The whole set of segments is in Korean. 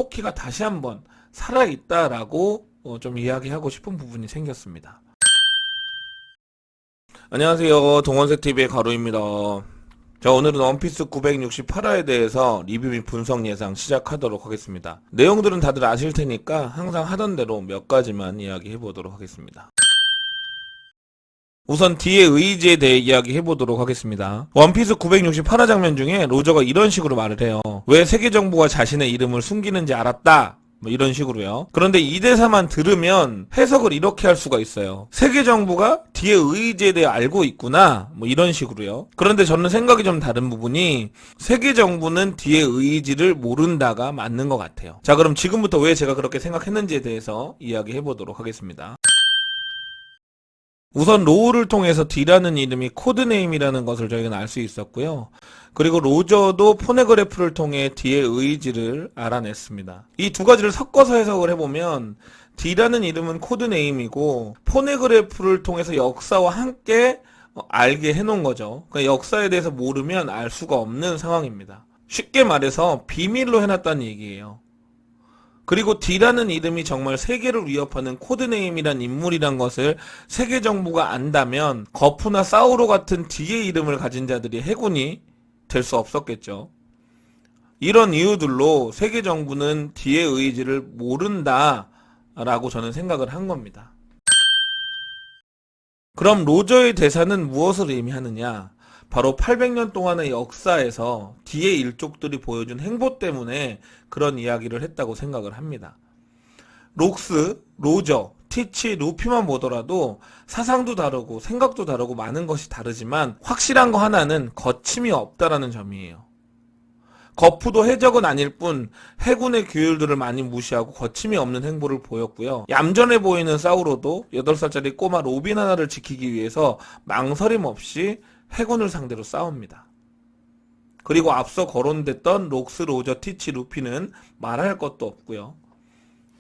토끼가 다시 한번 살아있다라고 좀 이야기하고 싶은 부분이 생겼습니다. 안녕하세요. 동원색TV의 가루입니다. 자, 오늘은 원피스 968화에 대해서 리뷰 및 분석 예상 시작하도록 하겠습니다. 내용들은 다들 아실 테니까 항상 하던 대로 몇 가지만 이야기해 보도록 하겠습니다. 우선 D의 의지에 대해 이야기해 보도록 하겠습니다. 원피스 968화 장면 중에 로저가 이런 식으로 말을 해요. 왜 세계정부가 자신의 이름을 숨기는지 알았다. 뭐 이런 식으로요. 그런데 이 대사만 들으면 해석을 이렇게 할 수가 있어요. 세계정부가 D의 의지에 대해 알고 있구나. 뭐 이런 식으로요. 그런데 저는 생각이 좀 다른 부분이 세계정부는 D의 의지를 모른다가 맞는 것 같아요. 자, 그럼 지금부터 왜 제가 그렇게 생각했는지에 대해서 이야기해 보도록 하겠습니다. 우선 로우를 통해서 D라는 이름이 코드네임이라는 것을 저희는 알 수 있었고요. 그리고 로저도 포네그래프를 통해 D의 의지를 알아냈습니다. 이 두 가지를 섞어서 해석을 해보면 D라는 이름은 코드네임이고 포네그래프를 통해서 역사와 함께 알게 해놓은 거죠. 그러니까 역사에 대해서 모르면 알 수가 없는 상황입니다. 쉽게 말해서 비밀로 해놨다는 얘기예요. 그리고 D라는 이름이 정말 세계를 위협하는 코드네임이란 인물이란 것을 세계 정부가 안다면 거푸나 사우로 같은 D의 이름을 가진 자들이 해군이 될 수 없었겠죠. 이런 이유들로 세계 정부는 D의 의지를 모른다라고 저는 생각을 한 겁니다. 그럼 로저의 대사는 무엇을 의미하느냐? 바로 800년 동안의 역사에서 D의 일족들이 보여준 행보 때문에 그런 이야기를 했다고 생각을 합니다. 록스, 로저, 티치, 루피만 보더라도 사상도 다르고 생각도 다르고 많은 것이 다르지만 확실한 거 하나는 거침이 없다라는 점이에요. 거푸도 해적은 아닐 뿐 해군의 규율들을 많이 무시하고 거침이 없는 행보를 보였고요. 얌전해 보이는 사우로도 8살짜리 꼬마 로빈 하나를 지키기 위해서 망설임 없이 해군을 상대로 싸웁니다. 그리고 앞서 거론됐던 록스, 로저, 티치, 루피는 말할 것도 없고요.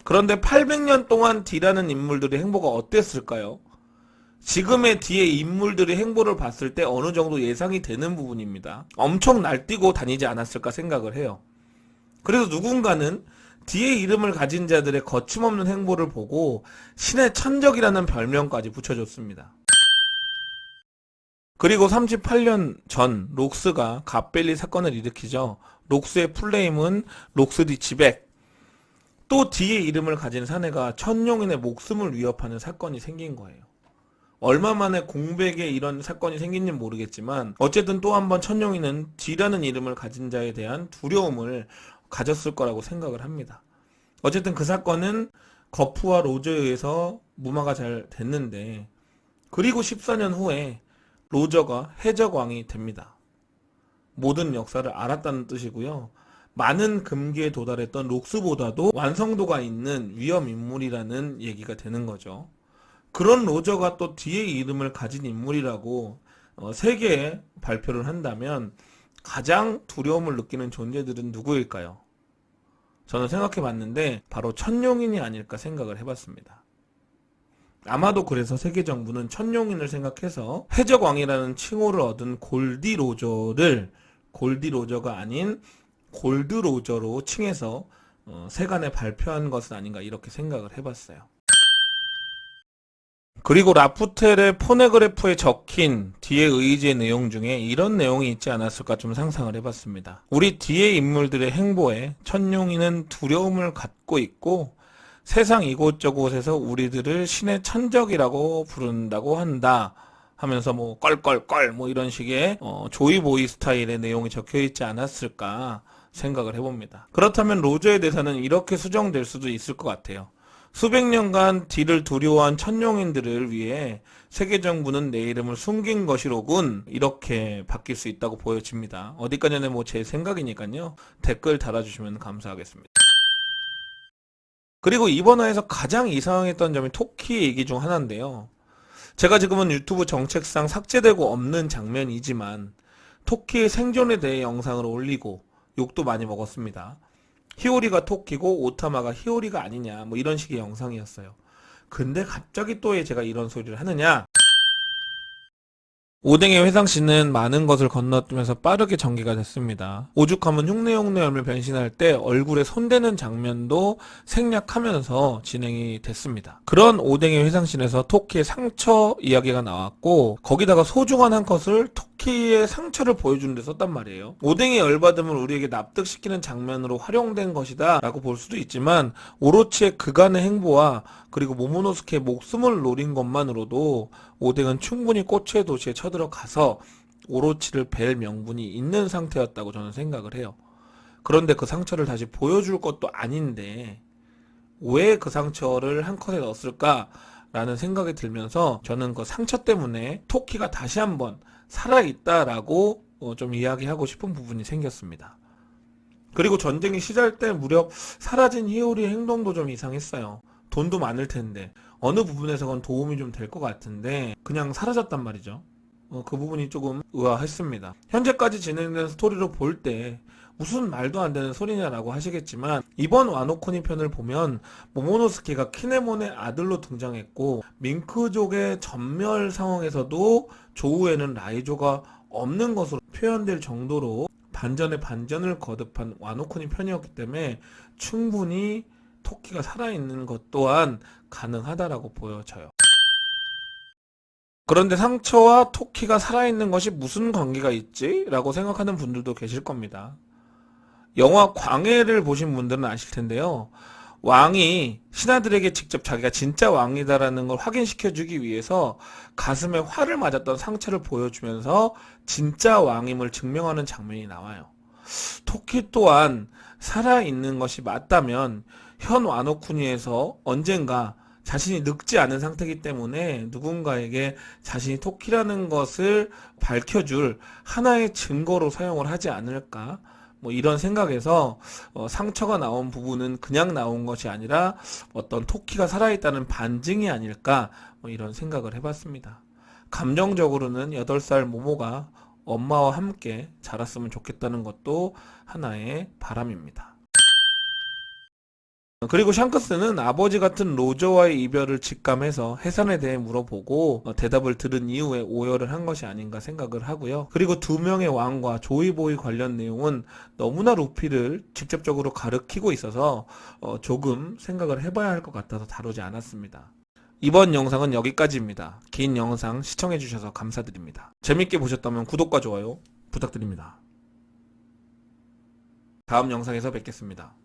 그런데 800년 동안 D라는 인물들의 행보가 어땠을까요? 지금의 D의 인물들의 행보를 봤을 때 어느 정도 예상이 되는 부분입니다. 엄청 날뛰고 다니지 않았을까 생각을 해요. 그래서 누군가는 D의 이름을 가진 자들의 거침없는 행보를 보고 신의 천적이라는 별명까지 붙여줬습니다. 그리고 38년 전 록스가 갓벨리 사건을 일으키죠. 록스의 풀네임은 록스 디치백. 또 D의 이름을 가진 사내가 천룡인의 목숨을 위협하는 사건이 생긴 거예요. 얼마 만에 공백에 이런 사건이 생긴지는 모르겠지만 어쨌든 또 한 번 천룡인은 D라는 이름을 가진 자에 대한 두려움을 가졌을 거라고 생각을 합니다. 어쨌든 그 사건은 거푸와 로저에 의해서 무마가 잘 됐는데 그리고 14년 후에 로저가 해적왕이 됩니다. 모든 역사를 알았다는 뜻이고요. 많은 금기에 도달했던 록스보다도 완성도가 있는 위험 인물이라는 얘기가 되는 거죠. 그런 로저가 또 D의 이름을 가진 인물이라고 세계에 발표를 한다면 가장 두려움을 느끼는 존재들은 누구일까요? 저는 생각해 봤는데 바로 천룡인이 아닐까 생각을 해봤습니다. 아마도 그래서 세계정부는 천룡인을 생각해서 해적왕이라는 칭호를 얻은 골디 로저를 골디 로저가 아닌 골드 로저로 칭해서 세간에 발표한 것은 아닌가 이렇게 생각을 해봤어요. 그리고 라푸텔의 포네그래프에 적힌 D의 의지의 내용 중에 이런 내용이 있지 않았을까 좀 상상을 해봤습니다. 우리 D의 인물들의 행보에 천룡인은 두려움을 갖고 있고 세상 이곳저곳에서 우리들을 신의 천적이라고 부른다고 한다 하면서 뭐 껄껄껄 뭐 이런 식의 조이보이 스타일의 내용이 적혀 있지 않았을까 생각을 해봅니다. 그렇다면 로저의 대사는 이렇게 수정될 수도 있을 것 같아요. 수백 년간 D를 두려워한 천룡인들을 위해 세계정부는 내 이름을 숨긴 것이로군 이렇게 바뀔 수 있다고 보여집니다. 어디까지나 뭐 제 생각이니까요. 댓글 달아주시면 감사하겠습니다. 그리고 이번 화에서 가장 이상했던 점이 토끼 얘기 중 하나인데요. 제가 지금은 유튜브 정책상 삭제되고 없는 장면이지만 토끼의 생존에 대해 영상을 올리고 욕도 많이 먹었습니다. 히오리가 토끼고 오타마가 히오리가 아니냐 뭐 이런 식의 영상이었어요. 근데 갑자기 또 왜 제가 이런 소리를 하느냐? 오뎅의 회상 씬은 많은 것을 건너뛰면서 빠르게 전개가 됐습니다. 오죽하면 흉내흉내하며 변신할 때 얼굴에 손대는 장면도 생략하면서 진행이 됐습니다. 그런 오뎅의 회상 씬에서 토끼의 상처 이야기가 나왔고 거기다가 소중한 한 컷을 토끼의 상처를 보여주는 데 썼단 말이에요. 오뎅의 열받음을 우리에게 납득시키는 장면으로 활용된 것이다 라고 볼 수도 있지만 오로치의 그간의 행보와 그리고 모모노스케의 목숨을 노린 것만으로도 오뎅은 충분히 꼬치의 도시에 쳐들어가서 오로치를 뵐 명분이 있는 상태였다고 저는 생각을 해요. 그런데 그 상처를 다시 보여줄 것도 아닌데 왜 그 상처를 한 컷에 넣었을까? 라는 생각이 들면서 저는 그 상처 때문에 토끼가 다시 한번 살아있다라고 좀 이야기하고 싶은 부분이 생겼습니다. 그리고 전쟁이 시작 때 무렵 사라진 히오리의 행동도 좀 이상했어요. 돈도 많을 텐데 어느 부분에서 건 도움이 좀 될 것 같은데 그냥 사라졌단 말이죠. 그 부분이 조금 의아했습니다. 현재까지 진행된 스토리로 볼 때 무슨 말도 안 되는 소리냐라고 하시겠지만 이번 와노코니 편을 보면 모모노스케가 키네몬의 아들로 등장했고 밍크족의 전멸 상황에서도 조우에는 라이조가 없는 것으로 표현될 정도로 반전에 반전을 거듭한 와노코니 편이었기 때문에 충분히 토끼가 살아있는 것 또한 가능하다라고 보여져요. 그런데 상처와 토끼가 살아있는 것이 무슨 관계가 있지? 라고 생각하는 분들도 계실 겁니다. 영화 광해를 보신 분들은 아실 텐데요. 왕이 신하들에게 직접 자기가 진짜 왕이다라는 걸 확인시켜주기 위해서 가슴에 활을 맞았던 상처를 보여주면서 진짜 왕임을 증명하는 장면이 나와요. 토끼 또한 살아있는 것이 맞다면 현 와노쿠니에서 언젠가 자신이 늙지 않은 상태이기 때문에 누군가에게 자신이 토끼라는 것을 밝혀줄 하나의 증거로 사용을 하지 않을까? 뭐 이런 생각에서 상처가 나온 부분은 그냥 나온 것이 아니라 어떤 토끼가 살아있다는 반증이 아닐까? 뭐 이런 생각을 해봤습니다. 감정적으로는 8살 모모가 엄마와 함께 자랐으면 좋겠다는 것도 하나의 바람입니다. 그리고 샹크스는 아버지 같은 로저와의 이별을 직감해서 해산에 대해 물어보고 대답을 들은 이후에 오열을 한 것이 아닌가 생각을 하고요. 그리고 두 명의 왕과 조이보이 관련 내용은 너무나 루피를 직접적으로 가리키고 있어서 조금 생각을 해봐야 할 것 같아서 다루지 않았습니다. 이번 영상은 여기까지입니다. 긴 영상 시청해주셔서 감사드립니다. 재밌게 보셨다면 구독과 좋아요 부탁드립니다. 다음 영상에서 뵙겠습니다.